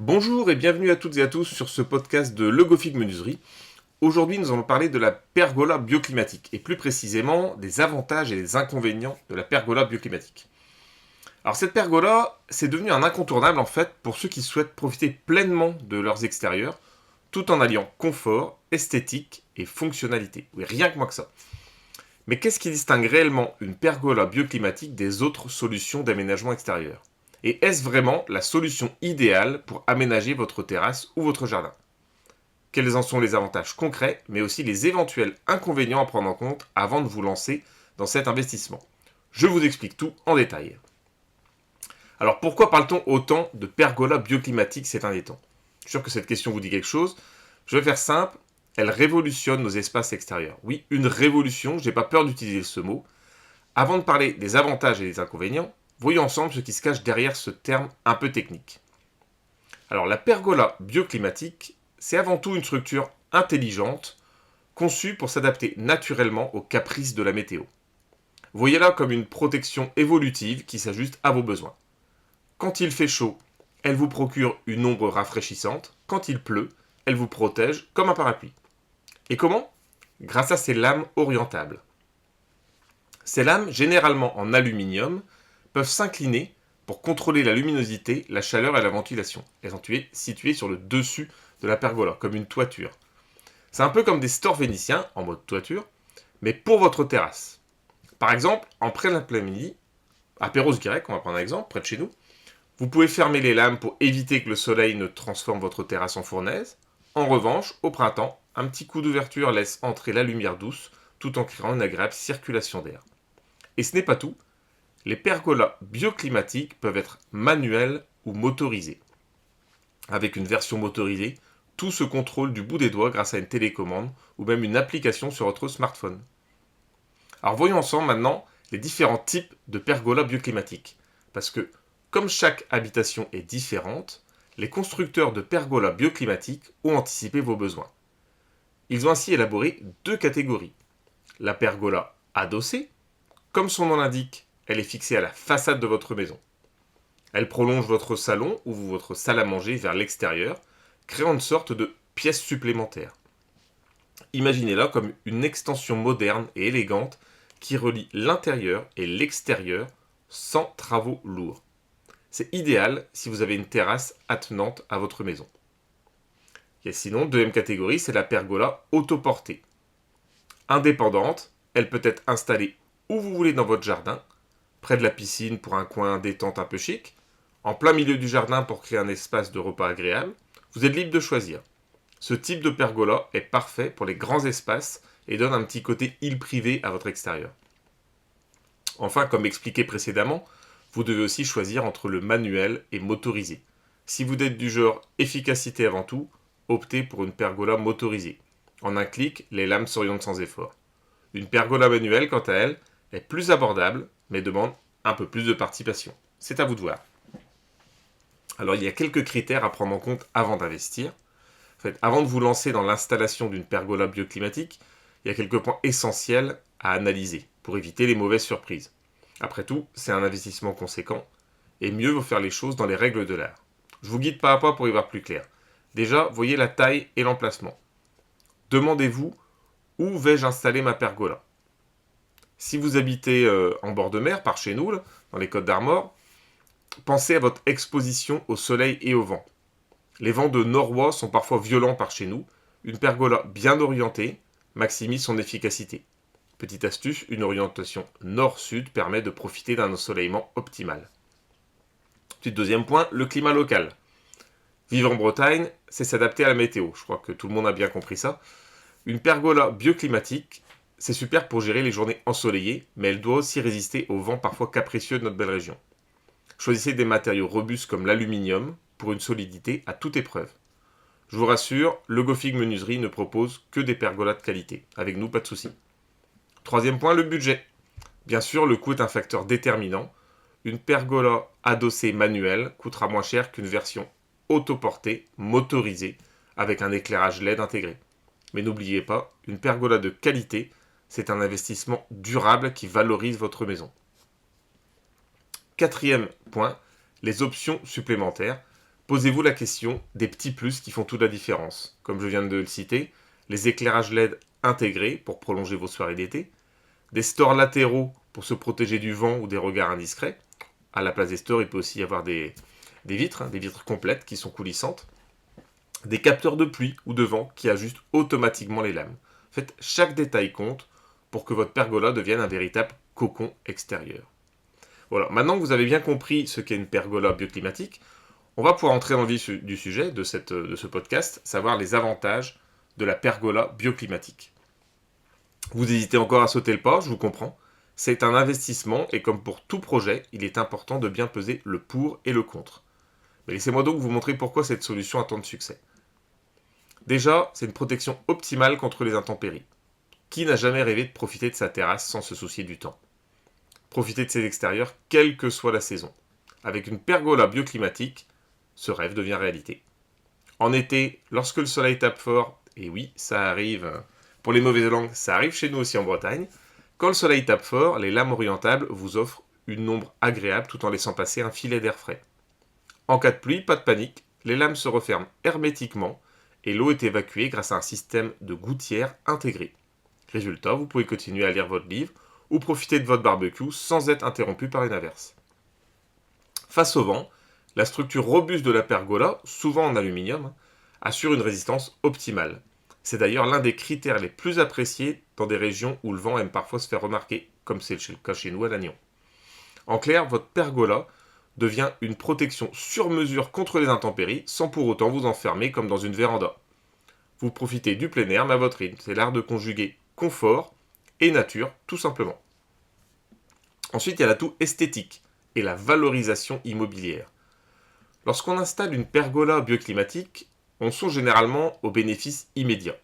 Bonjour et bienvenue à toutes et à tous sur ce podcast de LegoFig Menuiserie. Aujourd'hui, nous allons parler de la pergola bioclimatique et plus précisément des avantages et des inconvénients de la pergola bioclimatique. Alors cette pergola, c'est devenu un incontournable en fait pour ceux qui souhaitent profiter pleinement de leurs extérieurs tout en alliant confort, esthétique et fonctionnalité. Oui, rien que moi que ça. Mais qu'est-ce qui distingue réellement une pergola bioclimatique des autres solutions d'aménagement extérieur ? Et est-ce vraiment la solution idéale pour aménager votre terrasse ou votre jardin ? Quels en sont les avantages concrets, mais aussi les éventuels inconvénients à prendre en compte avant de vous lancer dans cet investissement ? Je vous explique tout en détail. Alors pourquoi parle-t-on autant de pergola bioclimatique ces derniers temps ? Je suis sûr que cette question vous dit quelque chose. Je vais faire simple, elle révolutionne nos espaces extérieurs. Oui, une révolution, je n'ai pas peur d'utiliser ce mot. Avant de parler des avantages et des inconvénients, voyons ensemble ce qui se cache derrière ce terme un peu technique. Alors la pergola bioclimatique, c'est avant tout une structure intelligente, conçue pour s'adapter naturellement aux caprices de la météo. Voyez-la comme une protection évolutive qui s'ajuste à vos besoins. Quand il fait chaud, elle vous procure une ombre rafraîchissante. Quand il pleut, elle vous protège comme un parapluie. Et comment ? Grâce à ses lames orientables. Ces lames, généralement en aluminium, peuvent s'incliner pour contrôler la luminosité, la chaleur et la ventilation. Elles sont situées sur le dessus de la pergola, comme une toiture. C'est un peu comme des stores vénitiens, en mode toiture, mais pour votre terrasse. Par exemple, en plein après-midi, à Perros-Guirec, on va prendre un exemple, près de chez nous, vous pouvez fermer les lames pour éviter que le soleil ne transforme votre terrasse en fournaise. En revanche, au printemps, un petit coup d'ouverture laisse entrer la lumière douce, tout en créant une agréable circulation d'air. Et ce n'est pas tout, les pergolas bioclimatiques peuvent être manuelles ou motorisées. Avec une version motorisée, tout se contrôle du bout des doigts grâce à une télécommande ou même une application sur votre smartphone. Alors voyons ensemble maintenant les différents types de pergolas bioclimatiques. Parce que comme chaque habitation est différente, les constructeurs de pergolas bioclimatiques ont anticipé vos besoins. Ils ont ainsi élaboré deux catégories. La pergola adossée, comme son nom l'indique, elle est fixée à la façade de votre maison. Elle prolonge votre salon ou votre salle à manger vers l'extérieur, créant une sorte de pièce supplémentaire. Imaginez-la comme une extension moderne et élégante qui relie l'intérieur et l'extérieur sans travaux lourds. C'est idéal si vous avez une terrasse attenante à votre maison. Et sinon, deuxième catégorie, c'est la pergola autoportée. Indépendante, elle peut être installée où vous voulez dans votre jardin, près de la piscine pour un coin détente un peu chic, en plein milieu du jardin pour créer un espace de repas agréable. Vous êtes libre de choisir. Ce type de pergola est parfait pour les grands espaces et donne un petit côté île privée à votre extérieur. Enfin, comme expliqué précédemment, vous devez aussi choisir entre le manuel et motorisé. Si vous êtes du genre efficacité avant tout, optez pour une pergola motorisée. En un clic, les lames s'orientent sans effort. Une pergola manuelle, quant à elle, est plus abordable, mais demande un peu plus de participation. C'est à vous de voir. Alors, il y a quelques critères à prendre en compte avant d'investir. En fait, avant de vous lancer dans l'installation d'une pergola bioclimatique, il y a quelques points essentiels à analyser pour éviter les mauvaises surprises. Après tout, c'est un investissement conséquent et mieux vaut faire les choses dans les règles de l'art. Je vous guide pas à pas pour y voir plus clair. Déjà, voyez la taille et l'emplacement. Demandez-vous où vais-je installer ma pergola. Si vous habitez en bord de mer, par chez nous, là, dans les Côtes d'Armor, pensez à votre exposition au soleil et au vent. Les vents de nord-ouest sont parfois violents par chez nous. Une pergola bien orientée maximise son efficacité. Petite astuce, une orientation nord-sud permet de profiter d'un ensoleillement optimal. Puis deuxième point, le climat local. Vivre en Bretagne, c'est s'adapter à la météo. Je crois que tout le monde a bien compris ça. Une pergola bioclimatique, c'est super pour gérer les journées ensoleillées, mais elle doit aussi résister aux vents parfois capricieux de notre belle région. Choisissez des matériaux robustes comme l'aluminium pour une solidité à toute épreuve. Je vous rassure, LegoFig Menuiserie ne propose que des pergolas de qualité. Avec nous, pas de souci. Troisième point, le budget. Bien sûr, le coût est un facteur déterminant. Une pergola adossée manuelle coûtera moins cher qu'une version autoportée, motorisée, avec un éclairage LED intégré. Mais n'oubliez pas, une pergola de qualité, c'est un investissement durable qui valorise votre maison. Quatrième point, les options supplémentaires. Posez-vous la question des petits plus qui font toute la différence. Comme je viens de le citer, les éclairages LED intégrés pour prolonger vos soirées d'été, des stores latéraux pour se protéger du vent ou des regards indiscrets. À la place des stores, il peut aussi y avoir des vitres, des vitres complètes qui sont coulissantes, des capteurs de pluie ou de vent qui ajustent automatiquement les lames. En fait, chaque détail compte pour que votre pergola devienne un véritable cocon extérieur. Voilà, maintenant que vous avez bien compris ce qu'est une pergola bioclimatique, on va pouvoir entrer dans le vif du sujet de ce podcast, savoir les avantages de la pergola bioclimatique. Vous hésitez encore à sauter le pas, je vous comprends. C'est un investissement et comme pour tout projet, il est important de bien peser le pour et le contre. Mais laissez-moi donc vous montrer pourquoi cette solution a tant de succès. Déjà, c'est une protection optimale contre les intempéries. Qui n'a jamais rêvé de profiter de sa terrasse sans se soucier du temps? Profiter de ses extérieurs, quelle que soit la saison. Avec une pergola bioclimatique, ce rêve devient réalité. En été, lorsque le soleil tape fort, et oui, ça arrive, pour les mauvaises langues, ça arrive chez nous aussi en Bretagne, quand le soleil tape fort, les lames orientables vous offrent une ombre agréable tout en laissant passer un filet d'air frais. En cas de pluie, pas de panique, les lames se referment hermétiquement et l'eau est évacuée grâce à un système de gouttière intégré. Résultat, vous pouvez continuer à lire votre livre ou profiter de votre barbecue sans être interrompu par une averse. Face au vent, la structure robuste de la pergola, souvent en aluminium, assure une résistance optimale. C'est d'ailleurs l'un des critères les plus appréciés dans des régions où le vent aime parfois se faire remarquer, comme c'est le cas chez nous à Lannion. En clair, votre pergola devient une protection sur mesure contre les intempéries sans pour autant vous enfermer comme dans une véranda. Vous profitez du plein air mais à votre rythme. C'est l'art de conjuguer confort et nature, tout simplement. Ensuite, il y a l'atout esthétique et la valorisation immobilière. Lorsqu'on installe une pergola bioclimatique, on songe généralement aux bénéfices immédiats.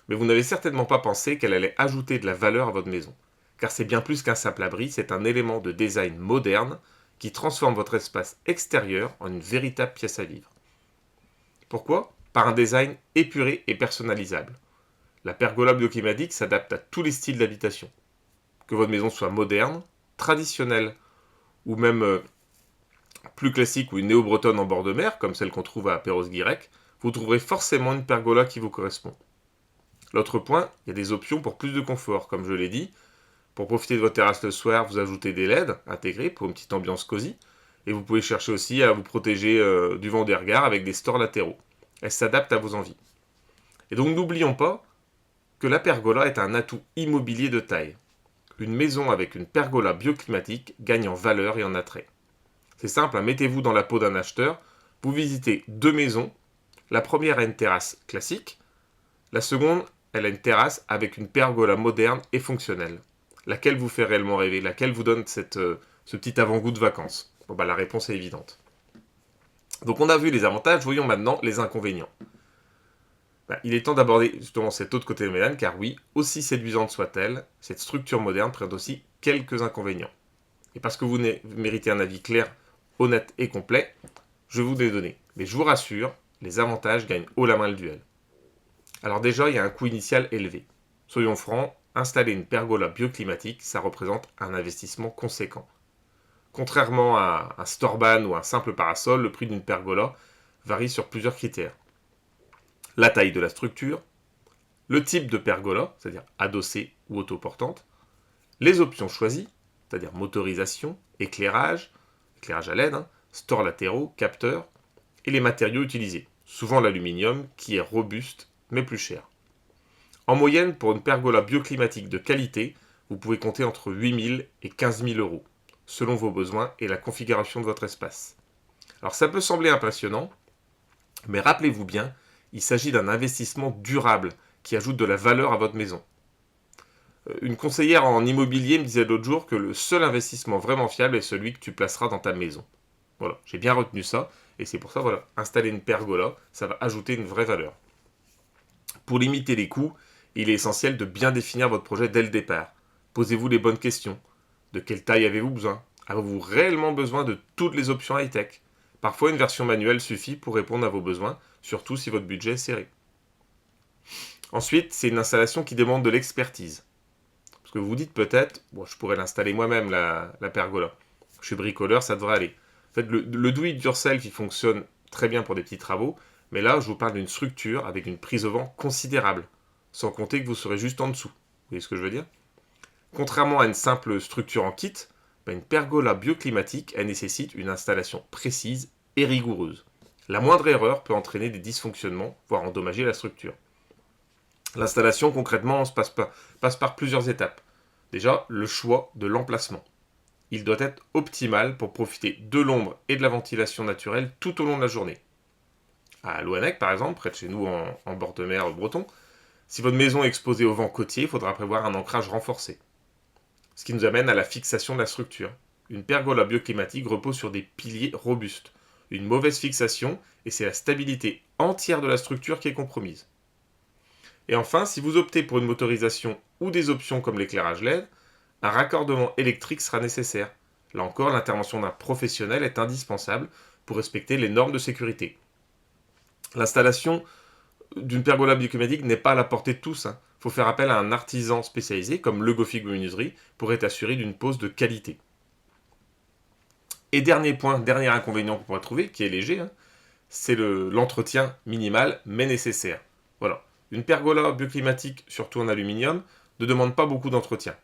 Mais vous n'avez certainement pas pensé qu'elle allait ajouter de la valeur à votre maison. Car c'est bien plus qu'un simple abri, c'est un élément de design moderne qui transforme votre espace extérieur en une véritable pièce à vivre. Pourquoi? Par un design épuré et personnalisable. La pergola bioclimatique s'adapte à tous les styles d'habitation. Que votre maison soit moderne, traditionnelle ou même plus classique ou une néo-bretonne en bord de mer, comme celle qu'on trouve à Perros-Guirec, vous trouverez forcément une pergola qui vous correspond. L'autre point, il y a des options pour plus de confort, comme je l'ai dit. Pour profiter de votre terrasse le soir, vous ajoutez des LED intégrés pour une petite ambiance cosy. Et vous pouvez chercher aussi à vous protéger du vent des regards avec des stores latéraux. Elle s'adapte à vos envies. Et donc n'oublions pas que la pergola est un atout immobilier de taille. Une maison avec une pergola bioclimatique gagne en valeur et en attrait. C'est simple, mettez-vous dans la peau d'un acheteur, vous visitez deux maisons. La première a une terrasse classique, la seconde, elle a une terrasse avec une pergola moderne et fonctionnelle. Laquelle vous fait réellement rêver? Laquelle vous donne ce petit avant-goût de vacances? Bon, la réponse est évidente. Donc on a vu les avantages, voyons maintenant les inconvénients. Il est temps d'aborder justement cet autre côté de médaille, car oui, aussi séduisante soit-elle, cette structure moderne présente aussi quelques inconvénients. Et parce que vous méritez un avis clair, honnête et complet, je vous les donner. Mais je vous rassure, les avantages gagnent haut la main le duel. Alors déjà, il y a un coût initial élevé. Soyons francs, installer une pergola bioclimatique, ça représente un investissement conséquent. Contrairement à un storban ou un simple parasol, le prix d'une pergola varie sur plusieurs critères. La taille de la structure, le type de pergola, c'est-à-dire adossée ou autoportante, les options choisies, c'est-à-dire motorisation, éclairage à LED, stores latéraux, capteurs, et les matériaux utilisés, souvent l'aluminium qui est robuste mais plus cher. En moyenne, pour une pergola bioclimatique de qualité, vous pouvez compter entre 8 000 et 15 000 euros, selon vos besoins et la configuration de votre espace. Alors ça peut sembler impressionnant, mais rappelez-vous bien, il s'agit d'un investissement durable qui ajoute de la valeur à votre maison. Une conseillère en immobilier me disait l'autre jour que le seul investissement vraiment fiable est celui que tu placeras dans ta maison. Voilà, j'ai bien retenu ça, et c'est pour ça, installer une pergola, ça va ajouter une vraie valeur. Pour limiter les coûts, il est essentiel de bien définir votre projet dès le départ. Posez-vous les bonnes questions. De quelle taille avez-vous besoin? Avez-vous réellement besoin de toutes les options high-tech? Parfois, une version manuelle suffit pour répondre à vos besoins, surtout si votre budget est serré. Ensuite, c'est une installation qui demande de l'expertise. Parce que vous vous dites peut-être, je pourrais l'installer moi-même, la pergola. Je suis bricoleur, ça devrait aller. En fait, le do-it-yourself, il fonctionne très bien pour des petits travaux, mais là, je vous parle d'une structure avec une prise au vent considérable, sans compter que vous serez juste en dessous. Vous voyez ce que je veux dire? Contrairement à une simple structure en kit, une pergola bioclimatique, elle nécessite une installation précise et rigoureuse. La moindre erreur peut entraîner des dysfonctionnements, voire endommager la structure. L'installation, concrètement, passe par plusieurs étapes. Déjà, le choix de l'emplacement. Il doit être optimal pour profiter de l'ombre et de la ventilation naturelle tout au long de la journée. À Louannec, par exemple, près de chez nous en bord de mer breton, si votre maison est exposée au vent côtier, il faudra prévoir un ancrage renforcé. Ce qui nous amène à la fixation de la structure. Une pergola bioclimatique repose sur des piliers robustes. Une mauvaise fixation, et c'est la stabilité entière de la structure qui est compromise. Et enfin, si vous optez pour une motorisation ou des options comme l'éclairage LED, un raccordement électrique sera nécessaire. Là encore, l'intervention d'un professionnel est indispensable pour respecter les normes de sécurité. L'installation d'une pergola bioclimatique n'est pas à la portée de tous. Il faut faire appel à un artisan spécialisé, comme Le Gofig Menuiserie, pour être assuré d'une pose de qualité. Et dernier point, dernier inconvénient qu'on pourrait trouver, qui est léger, c'est l'entretien minimal mais nécessaire. Voilà. Une pergola bioclimatique, surtout en aluminium, ne demande pas beaucoup d'entretien.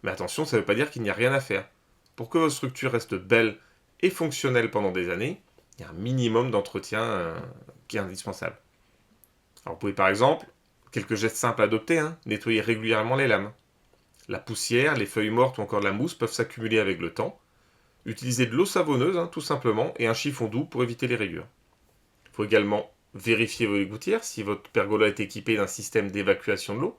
Mais attention, ça ne veut pas dire qu'il n'y a rien à faire. Pour que votre structure reste belle et fonctionnelle pendant des années, il y a un minimum d'entretien qui est indispensable. Alors vous pouvez par exemple, quelques gestes simples à adopter, nettoyer régulièrement les lames. La poussière, les feuilles mortes ou encore la mousse peuvent s'accumuler avec le temps. Utilisez de l'eau savonneuse, tout simplement, et un chiffon doux pour éviter les rayures. Il faut également vérifier vos gouttières si votre pergola est équipée d'un système d'évacuation de l'eau.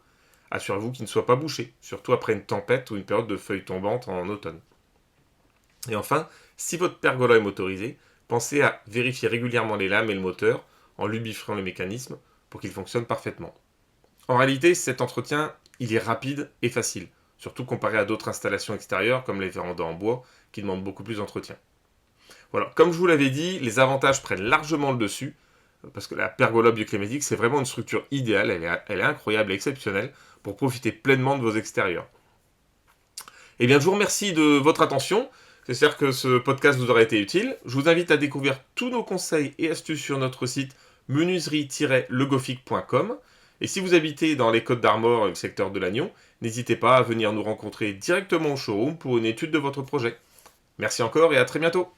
Assurez-vous qu'il ne soit pas bouché, surtout après une tempête ou une période de feuilles tombantes en automne. Et enfin, si votre pergola est motorisée, pensez à vérifier régulièrement les lames et le moteur en lubrifiant le mécanisme pour qu'il fonctionne parfaitement. En réalité, cet entretien, il est rapide et facile, surtout comparé à d'autres installations extérieures comme les vérandas en bois qui demandent beaucoup plus d'entretien. Voilà, comme je vous l'avais dit, les avantages prennent largement le dessus parce que la pergola bioclimatique, c'est vraiment une structure idéale, elle est incroyable et exceptionnelle pour profiter pleinement de vos extérieurs. Eh bien, je vous remercie de votre attention. J'espère que ce podcast vous aura été utile. Je vous invite à découvrir tous nos conseils et astuces sur notre site menuiserie-legofig.com. Et si vous habitez dans les Côtes d'Armor et le secteur de Lannion, n'hésitez pas à venir nous rencontrer directement au showroom pour une étude de votre projet. Merci encore et à très bientôt.